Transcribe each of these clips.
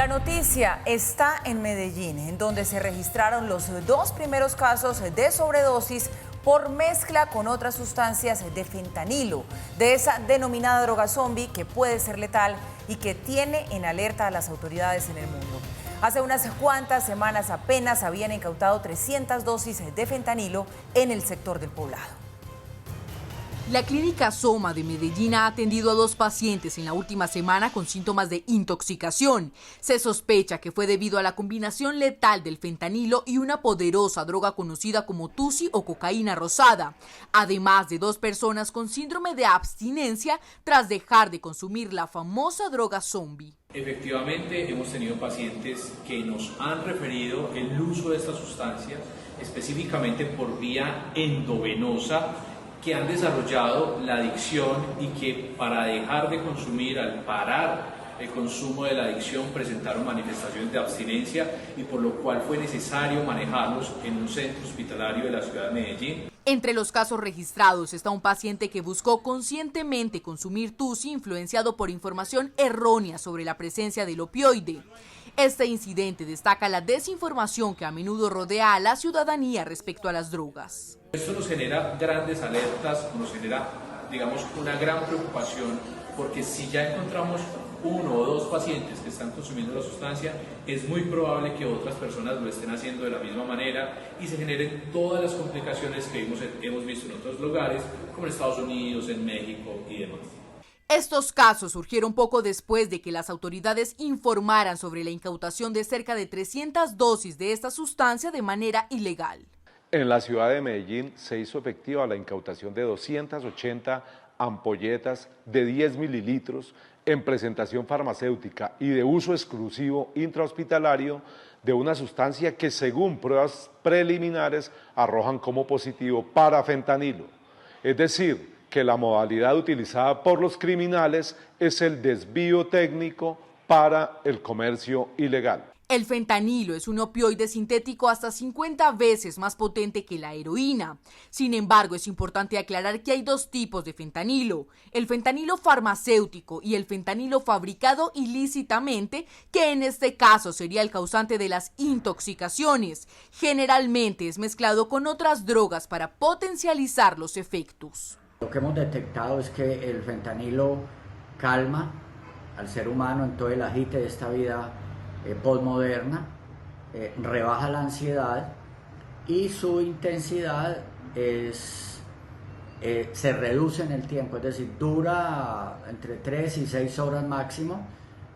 noticia está en Medellín, en donde se registraron los dos primeros casos de sobredosis por mezcla con otras sustancias de fentanilo, de esa denominada droga zombie que puede ser letal y que tiene en alerta a las autoridades en el mundo. Hace unas cuantas semanas apenas habían incautado 300 dosis de fentanilo en el sector del Poblado. La clínica Soma de Medellín ha atendido a 2 pacientes en la última semana con síntomas de intoxicación. Se sospecha que fue debido a la combinación letal del fentanilo y una poderosa droga conocida como tusi o cocaína rosada, además de 2 personas con síndrome de abstinencia tras dejar de consumir la famosa droga zombie. Efectivamente, hemos tenido pacientes que nos han referido el uso de esta sustancia, específicamente por vía endovenosa, que han desarrollado la adicción y que para dejar de consumir, al parar el consumo de la adicción, presentaron manifestaciones de abstinencia y por lo cual fue necesario manejarlos en un centro hospitalario de la ciudad de Medellín. Entre los casos registrados está un paciente que buscó conscientemente consumir tusi influenciado por información errónea sobre la presencia del opioide. Este incidente destaca la desinformación que a menudo rodea a la ciudadanía respecto a las drogas. Esto nos genera grandes alertas, nos genera, digamos, una gran preocupación, porque si ya encontramos 1 o 2 pacientes que están consumiendo la sustancia, es muy probable que otras personas lo estén haciendo de la misma manera y se generen todas las complicaciones que hemos visto en otros lugares, como en Estados Unidos, en México y demás. Estos casos surgieron poco después de que las autoridades informaran sobre la incautación de cerca de 300 dosis de esta sustancia de manera ilegal. En la ciudad de Medellín se hizo efectiva la incautación de 280 ampolletas de 10 mililitros en presentación farmacéutica y de uso exclusivo intrahospitalario de una sustancia que, según pruebas preliminares, arrojan como positivo para fentanilo. Es decir, que la modalidad utilizada por los criminales es el desvío técnico para el comercio ilegal. El fentanilo es un opioide sintético hasta 50 veces más potente que la heroína. Sin embargo, es importante aclarar que hay 2 tipos de fentanilo: el fentanilo farmacéutico y el fentanilo fabricado ilícitamente, que en este caso sería el causante de las intoxicaciones. Generalmente es mezclado con otras drogas para potencializar los efectos. Lo que hemos detectado es que el fentanilo calma al ser humano en todo el agite de esta vida postmoderna, rebaja la ansiedad y su intensidad se reduce en el tiempo, es decir, dura entre 3 y 6 horas máximo,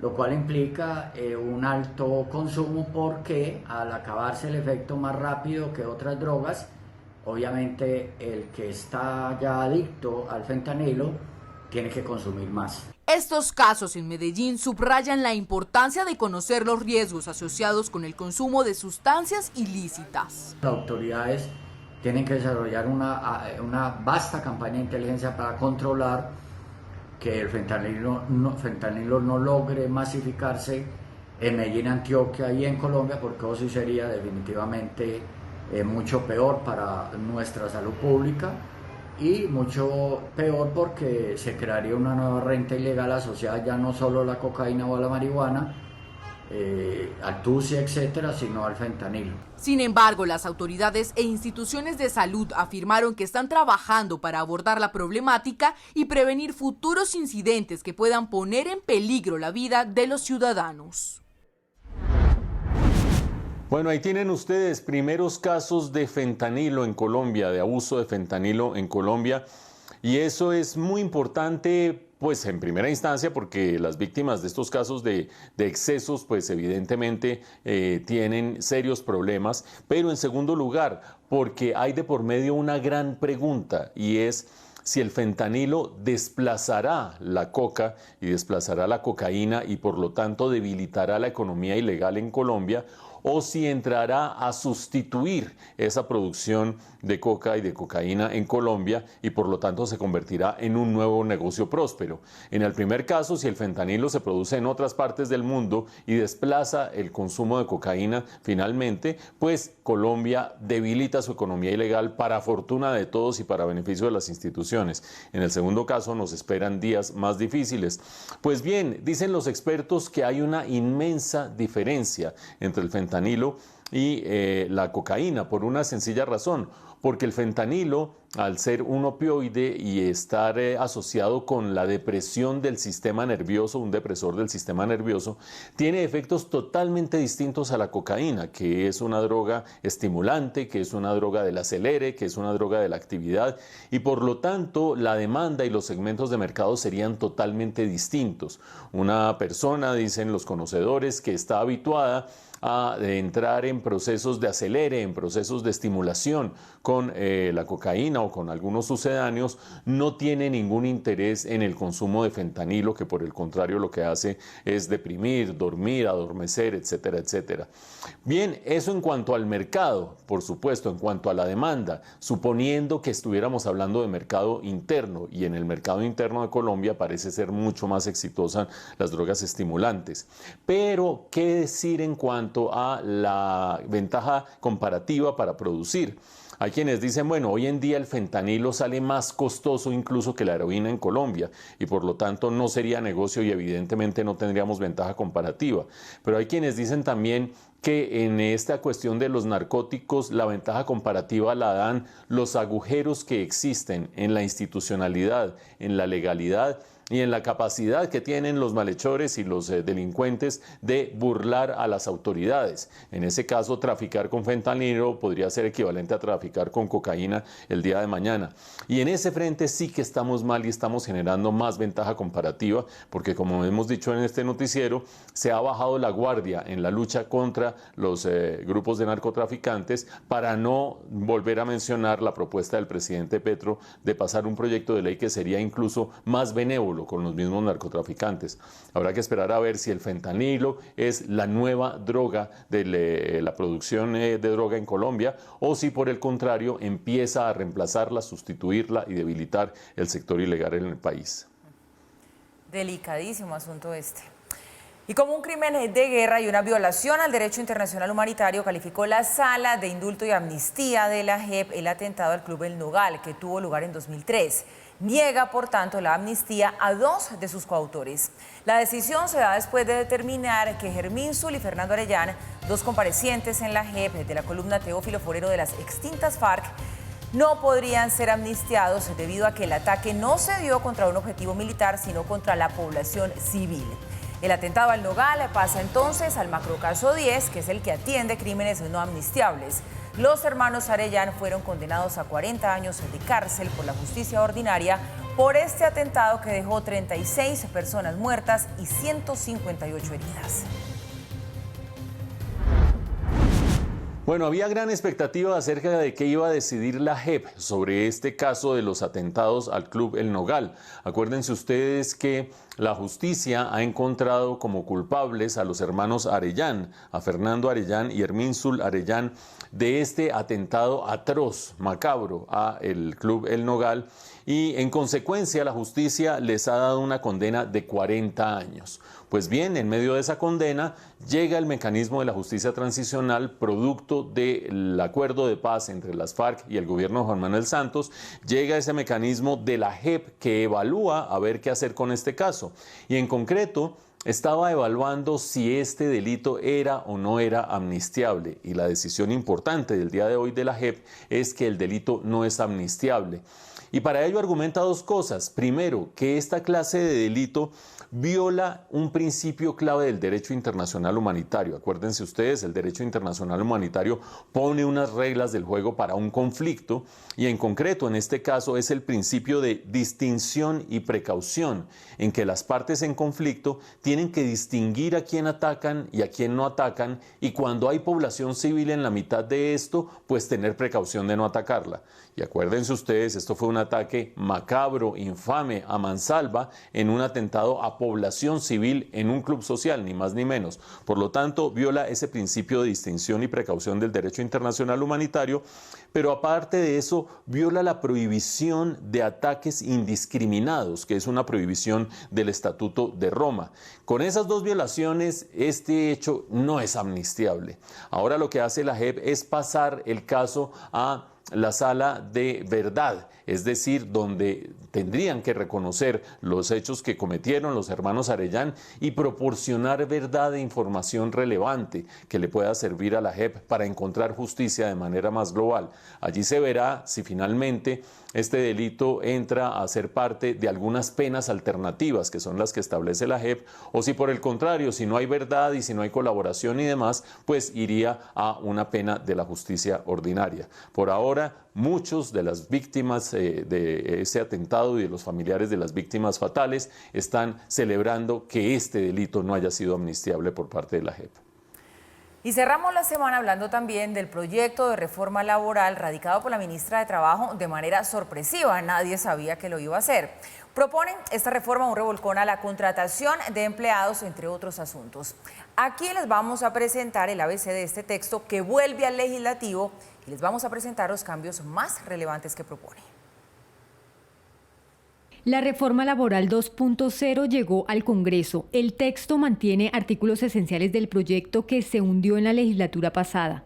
lo cual implica un alto consumo, porque al acabarse el efecto más rápido que otras drogas, obviamente el que está ya adicto al fentanilo tiene que consumir más. Estos casos en Medellín subrayan la importancia de conocer los riesgos asociados con el consumo de sustancias ilícitas. Las autoridades tienen que desarrollar una vasta campaña de inteligencia para controlar que el fentanilo no logre masificarse en Medellín, Antioquia y en Colombia, porque eso sí sería definitivamente mucho peor para nuestra salud pública y mucho peor porque se crearía una nueva renta ilegal asociada ya no solo a la cocaína o a la marihuana, al tusi, etcétera, sino al fentanilo. Sin embargo, las autoridades e instituciones de salud afirmaron que están trabajando para abordar la problemática y prevenir futuros incidentes que puedan poner en peligro la vida de los ciudadanos. Bueno, ahí tienen ustedes primeros casos de fentanilo en Colombia, de abuso de fentanilo en Colombia, y eso es muy importante, pues en primera instancia, porque las víctimas de estos casos de excesos, pues evidentemente tienen serios problemas, pero en segundo lugar, porque hay de por medio una gran pregunta, y es si el fentanilo desplazará la coca y desplazará la cocaína y por lo tanto debilitará la economía ilegal en Colombia, o si entrará a sustituir esa producción de coca y de cocaína en Colombia y por lo tanto se convertirá en un nuevo negocio próspero. En el primer caso, si el fentanilo se produce en otras partes del mundo y desplaza el consumo de cocaína finalmente, pues Colombia debilita su economía ilegal para fortuna de todos y para beneficio de las instituciones. En el segundo caso nos esperan días más difíciles. Pues bien, dicen los expertos que hay una inmensa diferencia entre el fentanilo y la cocaína por una sencilla razón, porque el fentanilo, al ser un opioide y estar asociado con la depresión del sistema nervioso, un depresor del sistema nervioso, tiene efectos totalmente distintos a la cocaína, que es una droga estimulante, que es una droga del acelere, que es una droga de la actividad, y por lo tanto la demanda y los segmentos de mercado serían totalmente distintos. Una persona, dicen los conocedores, que está habituada a entrar en procesos de acelere, en procesos de estimulación con la cocaína o con algunos sucedáneos, no tiene ningún interés en el consumo de fentanilo, que por el contrario lo que hace es deprimir, dormir, adormecer, etcétera, etcétera. Bien, eso en cuanto al mercado, por supuesto, en cuanto a la demanda, suponiendo que estuviéramos hablando de mercado interno, y en el mercado interno de Colombia parece ser mucho más exitosa las drogas estimulantes. Pero, ¿qué decir en cuanto a la ventaja comparativa para producir? Hay quienes dicen, bueno, hoy en día el fentanilo sale más costoso incluso que la heroína en Colombia y por lo tanto no sería negocio y evidentemente no tendríamos ventaja comparativa. Pero hay quienes dicen también que en esta cuestión de los narcóticos la ventaja comparativa la dan los agujeros que existen en la institucionalidad, en la legalidad y en la capacidad que tienen los malhechores y los delincuentes de burlar a las autoridades. En ese caso, traficar con fentanilo podría ser equivalente a traficar con cocaína el día de mañana. Y en ese frente sí que estamos mal y estamos generando más ventaja comparativa, porque como hemos dicho en este noticiero, se ha bajado la guardia en la lucha contra los grupos de narcotraficantes, para no volver a mencionar la propuesta del presidente Petro de pasar un proyecto de ley que sería incluso más benévolo con los mismos narcotraficantes. Habrá que esperar a ver si el fentanilo es la nueva droga de la producción de droga en Colombia o si por el contrario empieza a reemplazarla, sustituirla y debilitar el sector ilegal en el país. Delicadísimo asunto este. Y como un crimen de guerra y una violación al derecho internacional humanitario, calificó la Sala de Indulto y Amnistía de la JEP el atentado al Club El Nogal, que tuvo lugar en 2003. Niega, por tanto, la amnistía a 2 de sus coautores. La decisión se da después de determinar que Germín Zul y Fernando Arellán, 2 comparecientes en la JEP de la columna Teófilo Forero de las extintas FARC, no podrían ser amnistiados debido a que el ataque no se dio contra un objetivo militar, sino contra la población civil. El atentado al Nogal pasa entonces al macrocaso 10, que es el que atiende crímenes no amnistiables. Los hermanos Arellán fueron condenados a 40 años de cárcel por la justicia ordinaria por este atentado que dejó 36 personas muertas y 158 heridas. Bueno, había gran expectativa acerca de qué iba a decidir la JEP sobre este caso de los atentados al Club El Nogal. Acuérdense ustedes que la justicia ha encontrado como culpables a los hermanos Arellán, a Fernando Arellán y Hermín Zul Arellán, de este atentado atroz, macabro, a el Club El Nogal, y en consecuencia la justicia les ha dado una condena de 40 años. Pues bien, en medio de esa condena llega el mecanismo de la justicia transicional, producto del acuerdo de paz entre las FARC y el gobierno de Juan Manuel Santos. Llega ese mecanismo de la JEP que evalúa a ver qué hacer con este caso. Y en concreto, estaba evaluando si este delito era o no era amnistiable. Y la decisión importante del día de hoy de la JEP es que el delito no es amnistiable. Y para ello argumenta 2 cosas. Primero, que esta clase de delito viola un principio clave del derecho internacional humanitario. Acuérdense ustedes, el derecho internacional humanitario pone unas reglas del juego para un conflicto y en concreto en este caso es el principio de distinción y precaución, en que las partes en conflicto tienen que distinguir a quién atacan y a quién no atacan, y cuando hay población civil en la mitad de esto, pues tener precaución de no atacarla. Y acuérdense ustedes, esto fue un ataque macabro, infame, a mansalva, en un atentado a población civil en un club social, ni más ni menos. Por lo tanto, viola ese principio de distinción y precaución del derecho internacional humanitario, pero aparte de eso, viola la prohibición de ataques indiscriminados, que es una prohibición del Estatuto de Roma. Con esas dos violaciones, este hecho no es amnistiable. Ahora lo que hace la JEP es pasar el caso a la sala de verdad, es decir, donde tendrían que reconocer los hechos que cometieron los hermanos Arellán y proporcionar verdad e información relevante que le pueda servir a la JEP para encontrar justicia de manera más global. Allí se verá si finalmente este delito entra a ser parte de algunas penas alternativas, que son las que establece la JEP, o si por el contrario, si no hay verdad y si no hay colaboración y demás, pues iría a una pena de la justicia ordinaria. Por ahora, muchos de las víctimas de ese atentado y de los familiares de las víctimas fatales están celebrando que este delito no haya sido amnistiable por parte de la JEP. Y cerramos la semana hablando también del proyecto de reforma laboral radicado por la ministra de Trabajo de manera sorpresiva. Nadie sabía que lo iba a hacer. Proponen esta reforma un revolcón a la contratación de empleados, entre otros asuntos. Aquí les vamos a presentar el ABC de este texto que vuelve al legislativo y les vamos a presentar los cambios más relevantes que propone. La reforma laboral 2.0 llegó al Congreso. El texto mantiene artículos esenciales del proyecto que se hundió en la legislatura pasada.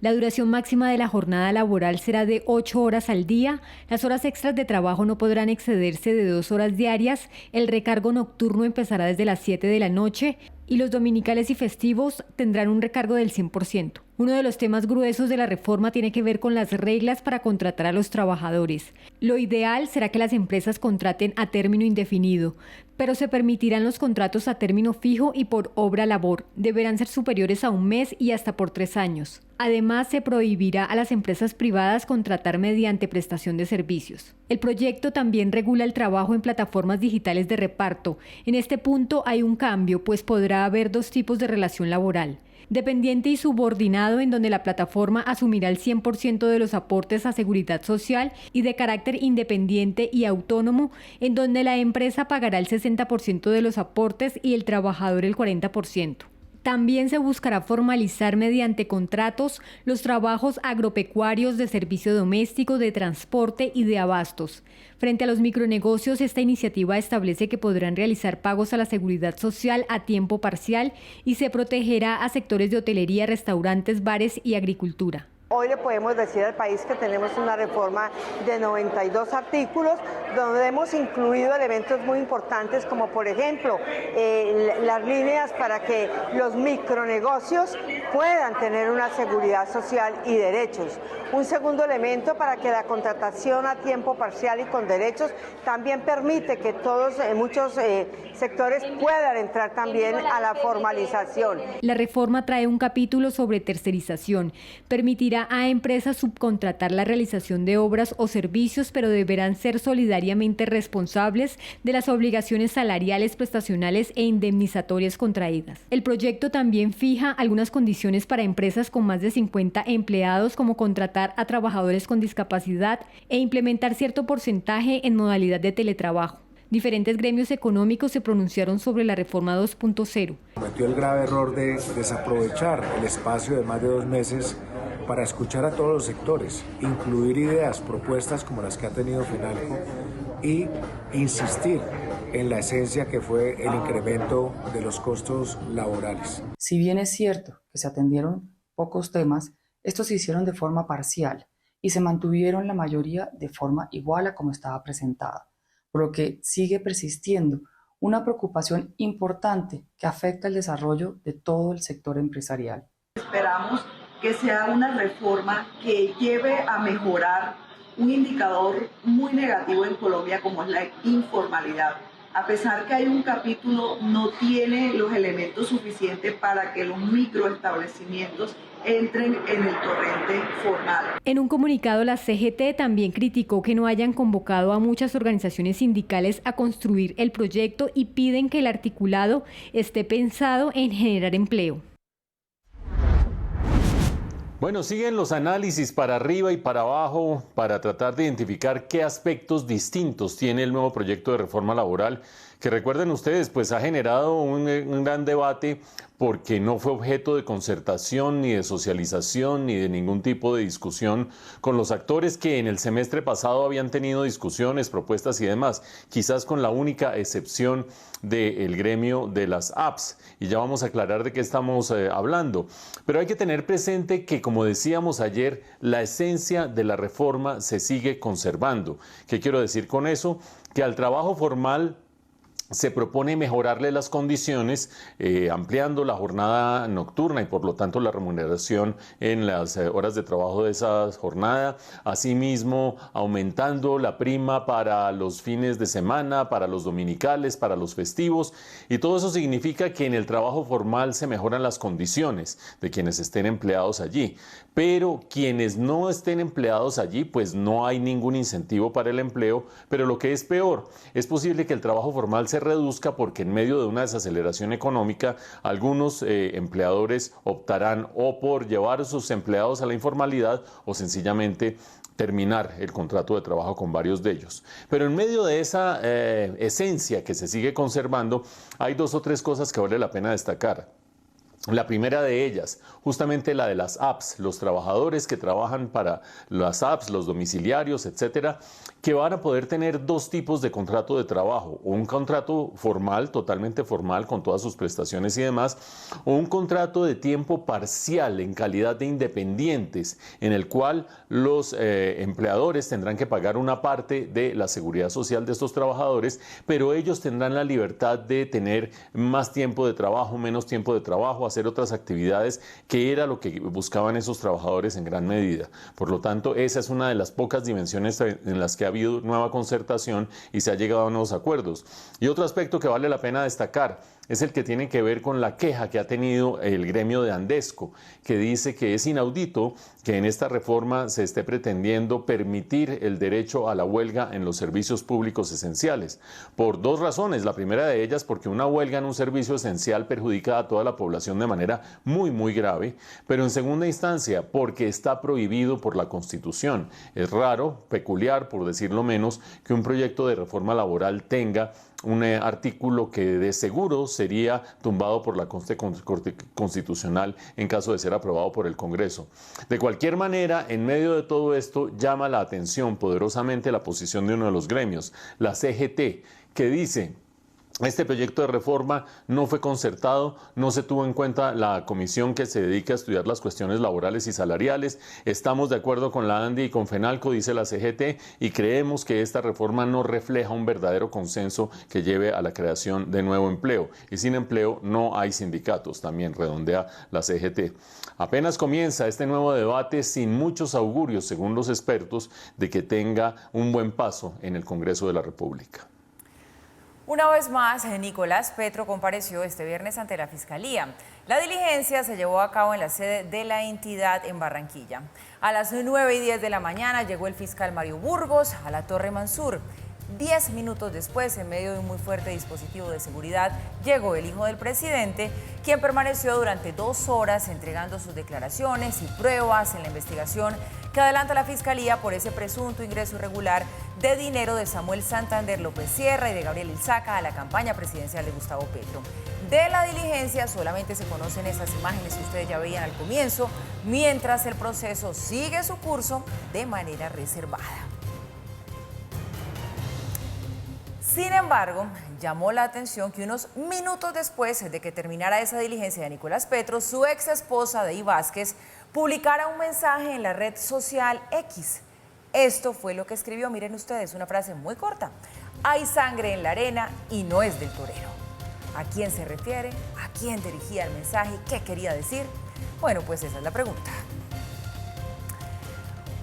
La duración máxima de la jornada laboral será de 8 horas al día, las horas extras de trabajo no podrán excederse de 2 horas diarias, el recargo nocturno empezará desde las 7 de la noche y los dominicales y festivos tendrán un recargo del 100%. Uno de los temas gruesos de la reforma tiene que ver con las reglas para contratar a los trabajadores. Lo ideal será que las empresas contraten a término indefinido, pero se permitirán los contratos a término fijo y por obra labor. Deberán ser superiores a 1 mes y hasta por 3 años. Además, se prohibirá a las empresas privadas contratar mediante prestación de servicios. El proyecto también regula el trabajo en plataformas digitales de reparto. En este punto hay un cambio, pues podrá haber 2 tipos de relación laboral. Dependiente y subordinado, en donde la plataforma asumirá el 100% de los aportes a seguridad social, y de carácter independiente y autónomo, en donde la empresa pagará el 60% de los aportes y el trabajador el 40%. También se buscará formalizar mediante contratos los trabajos agropecuarios, de servicio doméstico, de transporte y de abastos. Frente a los micronegocios, esta iniciativa establece que podrán realizar pagos a la seguridad social a tiempo parcial y se protegerá a sectores de hotelería, restaurantes, bares y agricultura. Hoy le podemos decir al país que tenemos una reforma de 92 artículos donde hemos incluido elementos muy importantes como por ejemplo las líneas para que los micronegocios puedan tener una seguridad social y derechos. Un segundo elemento para que la contratación a tiempo parcial y con derechos también permite que todos, muchos sectores puedan entrar también a la formalización. La reforma trae un capítulo sobre tercerización. Permitirá a empresas subcontratar la realización de obras o servicios, pero deberán ser solidariamente responsables de las obligaciones salariales, prestacionales e indemnizatorias contraídas. El proyecto también fija algunas condiciones para empresas con más de 50 empleados, como contratar a trabajadores con discapacidad e implementar cierto porcentaje en modalidad de teletrabajo. Diferentes gremios económicos se pronunciaron sobre la reforma 2.0. Cometió el grave error de desaprovechar el espacio de más de 2 meses para escuchar a todos los sectores, incluir ideas, propuestas como las que ha tenido Finalco y insistir en la esencia que fue el incremento de los costos laborales. Si bien es cierto que se atendieron pocos temas, estos se hicieron de forma parcial y se mantuvieron la mayoría de forma igual a como estaba presentada, por lo que sigue persistiendo una preocupación importante que afecta el desarrollo de todo el sector empresarial. Esperamos que sea una reforma que lleve a mejorar un indicador muy negativo en Colombia como es la informalidad. A pesar que hay un capítulo, no tiene los elementos suficientes para que los microestablecimientos entren en el torrente formal. En un comunicado, la CGT también criticó que no hayan convocado a muchas organizaciones sindicales a construir el proyecto y piden que el articulado esté pensado en generar empleo. Bueno, siguen los análisis para arriba y para abajo para tratar de identificar qué aspectos distintos tiene el nuevo proyecto de reforma laboral, que recuerden ustedes, pues ha generado un gran debate porque no fue objeto de concertación, ni de socialización, ni de ningún tipo de discusión con los actores que en el semestre pasado habían tenido discusiones, propuestas y demás, quizás con la única excepción del gremio de las apps. Y ya vamos a aclarar de qué estamos hablando. Pero hay que tener presente que, como decíamos ayer, la esencia de la reforma se sigue conservando. ¿Qué quiero decir con eso? Que al trabajo formal se propone mejorarle las condiciones, ampliando la jornada nocturna y por lo tanto la remuneración en las horas de trabajo de esa jornada. Asimismo, aumentando la prima para los fines de semana, para los dominicales, para los festivos. Y todo eso significa que en el trabajo formal se mejoran las condiciones de quienes estén empleados allí. Pero quienes no estén empleados allí, pues no hay ningún incentivo para el empleo. Pero lo que es peor, es posible que el trabajo formal se reduzca porque en medio de una desaceleración económica algunos empleadores optarán o por llevar a sus empleados a la informalidad o sencillamente terminar el contrato de trabajo con varios de ellos. Pero en medio de esa esencia que se sigue conservando, hay dos o tres cosas que vale la pena destacar. La primera de ellas, justamente la de las apps, los trabajadores que trabajan para las apps, los domiciliarios, etcétera, que van a poder tener dos tipos de contrato de trabajo, un contrato formal, totalmente formal, con todas sus prestaciones y demás, o un contrato de tiempo parcial en calidad de independientes, en el cual los empleadores tendrán que pagar una parte de la seguridad social de estos trabajadores, pero ellos tendrán la libertad de tener más tiempo de trabajo, menos tiempo de trabajo, hacer otras actividades, que era lo que buscaban esos trabajadores en gran medida. Por lo tanto, esa es una de las pocas dimensiones en las que ha habido nueva concertación y se ha llegado a nuevos acuerdos. Y otro aspecto que vale la pena destacar es el que tiene que ver con la queja que ha tenido el gremio de Andesco, que dice que es inaudito que en esta reforma se esté pretendiendo permitir el derecho a la huelga en los servicios públicos esenciales, por dos razones. La primera de ellas, porque una huelga en un servicio esencial perjudica a toda la población de manera muy grave, pero en segunda instancia, porque está prohibido por la Constitución. Es raro, peculiar, por decirlo menos, que un proyecto de reforma laboral tenga un artículo que de seguro sería tumbado por la Corte Constitucional en caso de ser aprobado por el Congreso. De cualquier manera, en medio de todo esto, llama la atención poderosamente la posición de uno de los gremios, la CGT, que dice: este proyecto de reforma no fue concertado, no se tuvo en cuenta la comisión que se dedica a estudiar las cuestiones laborales y salariales. Estamos de acuerdo con la ANDI y con FENALCO, dice la CGT, y creemos que esta reforma no refleja un verdadero consenso que lleve a la creación de nuevo empleo. Y sin empleo no hay sindicatos, también redondea la CGT. Apenas comienza este nuevo debate sin muchos augurios, según los expertos, de que tenga un buen paso en el Congreso de la República. Una vez más, Nicolás Petro compareció este viernes ante la Fiscalía. La diligencia se llevó a cabo en la sede de la entidad en Barranquilla. A las 9:10 de la mañana llegó el fiscal Mario Burgos a la Torre Mansur. 10 minutos después, en medio de un muy fuerte dispositivo de seguridad, llegó el hijo del presidente, quien permaneció durante 2 horas entregando sus declaraciones y pruebas en la investigación que adelanta la Fiscalía por ese presunto ingreso irregular de dinero de Samuel Santander López Sierra y de Gabriel Ilzaca a la campaña presidencial de Gustavo Petro. De la diligencia solamente se conocen esas imágenes que ustedes ya veían al comienzo, mientras el proceso sigue su curso de manera reservada. Sin embargo, llamó la atención que unos minutos después de que terminara esa diligencia de Nicolás Petro, su ex esposa Dey Vázquez publicara un mensaje en la red social X. Esto fue lo que escribió, miren ustedes, una frase muy corta: hay sangre en la arena y no es del torero. ¿A quién se refiere? ¿A quién dirigía el mensaje? ¿Qué quería decir? Bueno, pues esa es la pregunta.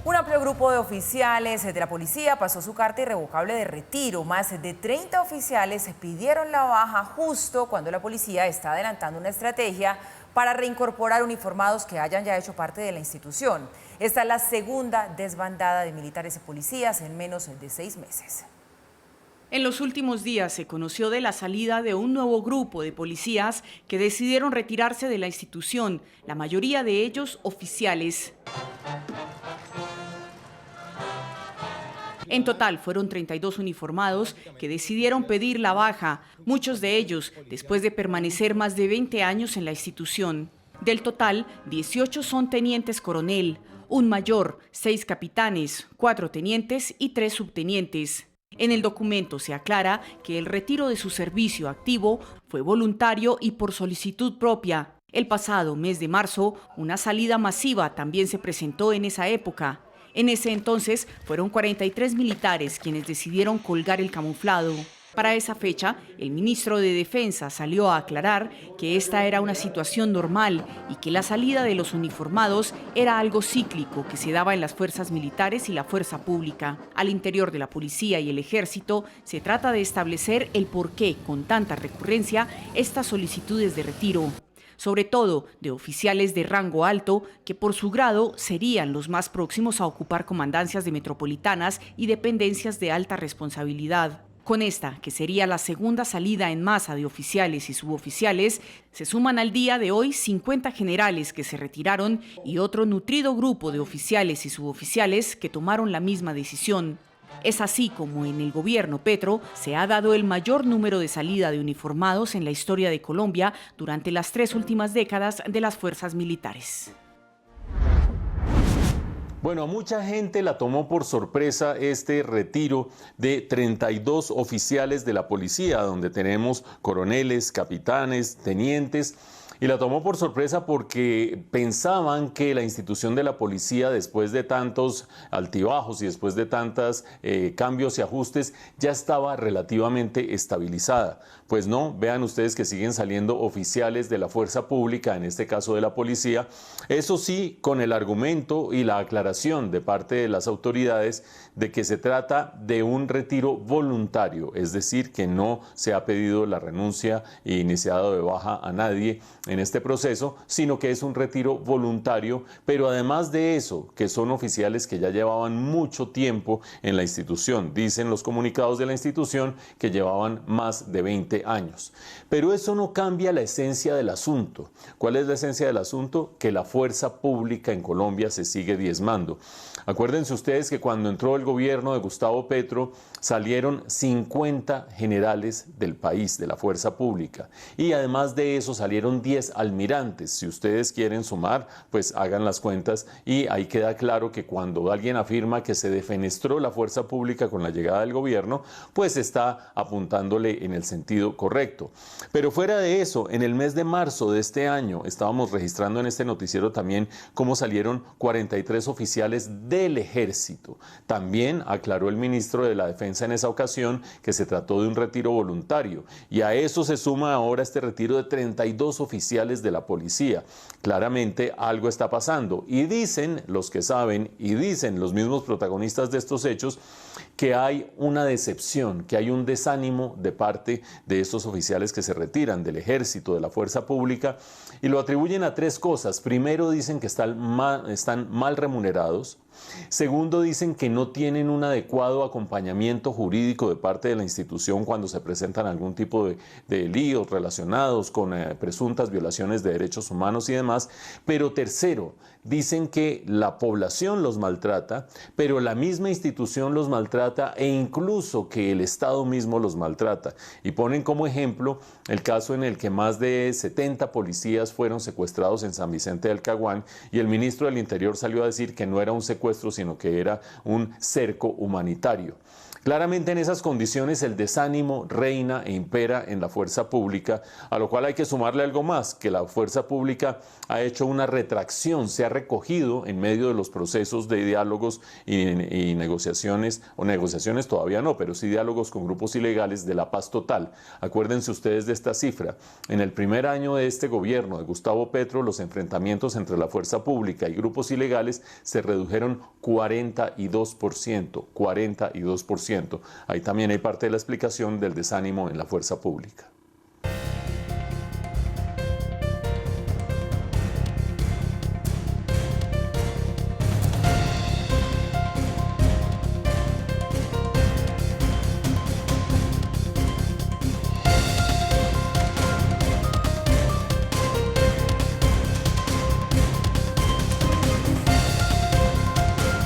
Un amplio grupo de oficiales de la policía pasó su carta irrevocable de retiro. Más de 30 oficiales pidieron la baja justo cuando la policía está adelantando una estrategia para reincorporar uniformados que hayan ya hecho parte de la institución. Esta es la segunda desbandada de militares y policías en menos de 6 meses. En los últimos días se conoció de la salida de un nuevo grupo de policías que decidieron retirarse de la institución, la mayoría de ellos oficiales. En total fueron 32 uniformados que decidieron pedir la baja, muchos de ellos después de permanecer más de 20 años en la institución. Del total, 18 son tenientes coronel, un mayor, 6 capitanes, 4 tenientes y 3 subtenientes. En el documento se aclara que el retiro de su servicio activo fue voluntario y por solicitud propia. El pasado mes de marzo, una salida masiva también se presentó en esa época. En ese entonces, fueron 43 militares quienes decidieron colgar el camuflado. Para esa fecha, el ministro de Defensa salió a aclarar que esta era una situación normal y que la salida de los uniformados era algo cíclico que se daba en las fuerzas militares y la fuerza pública. Al interior de la policía y el ejército, se trata de establecer el por qué, con tanta recurrencia, estas solicitudes de retiro, sobre todo de oficiales de rango alto que por su grado serían los más próximos a ocupar comandancias de metropolitanas y dependencias de alta responsabilidad. Con esta, que sería la segunda salida en masa de oficiales y suboficiales, se suman al día de hoy 50 generales que se retiraron y otro nutrido grupo de oficiales y suboficiales que tomaron la misma decisión. Es así como en el gobierno Petro se ha dado el mayor número de salida de uniformados en la historia de Colombia durante las 3 últimas décadas de las fuerzas militares. Bueno, a mucha gente la tomó por sorpresa este retiro de 32 oficiales de la policía, donde tenemos coroneles, capitanes, tenientes, y la tomó por sorpresa porque pensaban que la institución de la policía, después de tantos altibajos y después de tantos cambios y ajustes, ya estaba relativamente estabilizada. Pues no, vean ustedes que siguen saliendo oficiales de la fuerza pública, en este caso de la policía, eso sí, con el argumento y la aclaración de parte de las autoridades de que se trata de un retiro voluntario, es decir, que no se ha pedido la renuncia e iniciado de baja a nadie en este proceso, sino que es un retiro voluntario, pero además de eso, que son oficiales que ya llevaban mucho tiempo en la institución, dicen los comunicados de la institución que llevaban más de 20 años. Pero eso no cambia la esencia del asunto. ¿Cuál es la esencia del asunto? Que la fuerza pública en Colombia se sigue diezmando. Acuérdense ustedes que cuando entró el gobierno de Gustavo Petro salieron 50 generales del país, de la fuerza pública, y además de eso salieron 10 almirantes. Si ustedes quieren sumar, pues hagan las cuentas y ahí queda claro que cuando alguien afirma que se defenestró la fuerza pública con la llegada del gobierno, pues está apuntándole en el sentido correcto. Pero fuera de eso, en el mes de marzo de este año estábamos registrando en este noticiero también cómo salieron 43 oficiales del ejército. También aclaró el ministro de la Defensa en esa ocasión que se trató de un retiro voluntario, y a eso se suma ahora este retiro de 32 oficiales de la policía. Claramente algo está pasando, y dicen los que saben y dicen los mismos protagonistas de estos hechos que hay una decepción, que hay un desánimo de parte de estos oficiales que se retiran del ejército, de la fuerza pública, y lo atribuyen a 3 cosas. Primero, dicen que están mal remunerados. Segundo, dicen que no tienen un adecuado acompañamiento jurídico de parte de la institución cuando se presentan algún tipo de líos relacionados con presuntas violaciones de derechos humanos y demás. Pero tercero, dicen que la población los maltrata, pero la misma institución los maltrata e incluso que el Estado mismo los maltrata. Y ponen como ejemplo el caso en el que más de 70 policías fueron secuestrados en San Vicente del Caguán, y el ministro del Interior salió a decir que no era un secuestro, sino que era un cerco humanitario. Claramente en esas condiciones el desánimo reina e impera en la fuerza pública, a lo cual hay que sumarle algo más, que la fuerza pública ha hecho una retracción, se ha recogido en medio de los procesos de diálogos y negociaciones, o negociaciones todavía no, pero sí diálogos con grupos ilegales de la paz total. Acuérdense ustedes de esta cifra. En el primer año de este gobierno de Gustavo Petro, los enfrentamientos entre la fuerza pública y grupos ilegales se redujeron 42%. Ahí también hay parte de la explicación del desánimo en la fuerza pública.